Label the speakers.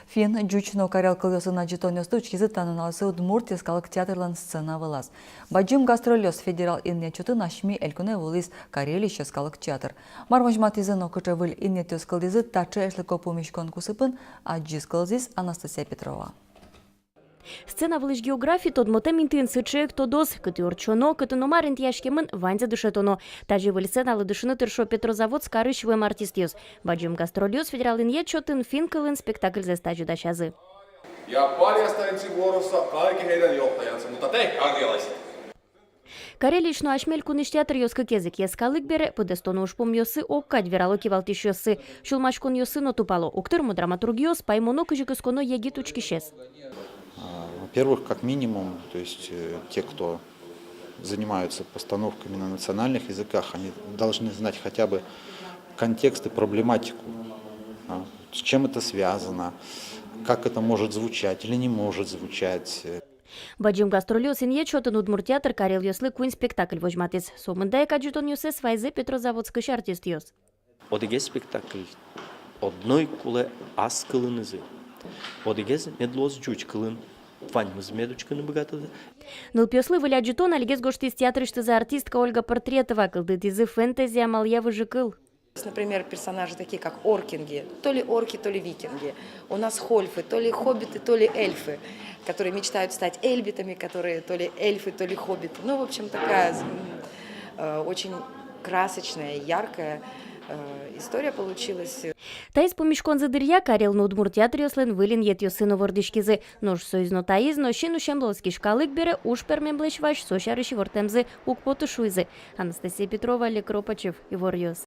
Speaker 1: Фин жучно карел кылысына житонёсту учкизы танıналысы Удмуртия скалык театрлан сцена вылаз. Баджим гастролёс федерал иннечутын ашми элькуне вылыз Карелище скалык театр. Мармажматизын окычевыл иннетёс кылдызы тачы эшлыко помещкон кусыпын, аджис кылзис Анастасия Петрова.
Speaker 2: Сцена вылыш географии тот мотеминтын сычек тодос, кыты орчоно, кыты номарент яшкемын ванзя дышетоно. Тажи выль сценалы дышыны тыршо Петрозавод скарышвым артистиос. Баджим гастролиос федералын ечотын финкылын спектакль застажу дашазы.
Speaker 3: Ja paljastan ensi vuorossa kaikki heidän johtajansa, mutta te karjalaiset.
Speaker 2: Карелишну ашмель куныш театр ёскы кезик ескалык бере, подестону ушпом ёсы оккать верало кивалтиш ёсы. Шулмашкон ёсы нотупало, уктырму драматургиос паймоно кыжикысконо егит учкишес.
Speaker 4: Во-первых, как минимум, то есть те, кто занимаются постановками на национальных языках, они должны знать хотя бы контекст и проблематику, с чем это связано, как это может звучать или не может звучать.
Speaker 2: Баджим гастролиос иньечотын Удмуртиатр Карел ёслы куин спектакль вожматис. Сомындая каджутон ёсы свайзы Петрозаводскыш артист ёс.
Speaker 5: Одегез спектакль одной куле аз кылынызы. Одегез медлоз жуч кылын. Ваньмыз медучканы богатыды.
Speaker 2: Нылпёслы выляджутон алигез гошти из театрыштызы артистка Ольга Портретова кылдытизы фэнтези амалъя выжыкыл.
Speaker 6: Например, персонажи такие, как оркинги, то ли орки, то ли викинги. У нас хольфы, то ли хоббиты, то ли эльфы, которые мечтают стать эльбитами, которые то ли эльфы, то ли хоббиты. Ну, в общем, такая очень красочная, яркая история получилась.
Speaker 2: Таис помешкон задырья Карел на Удмуртиатр ёслен вылин ет ёсыно вордышкизы. Нож союзно таиз, но щину шемловский шкалык бере уж пермемблещваш сошарыщи вортемзы укпоту шуйзы. Анастасия Петрова, Олег Ропачев, Ивор Ёс.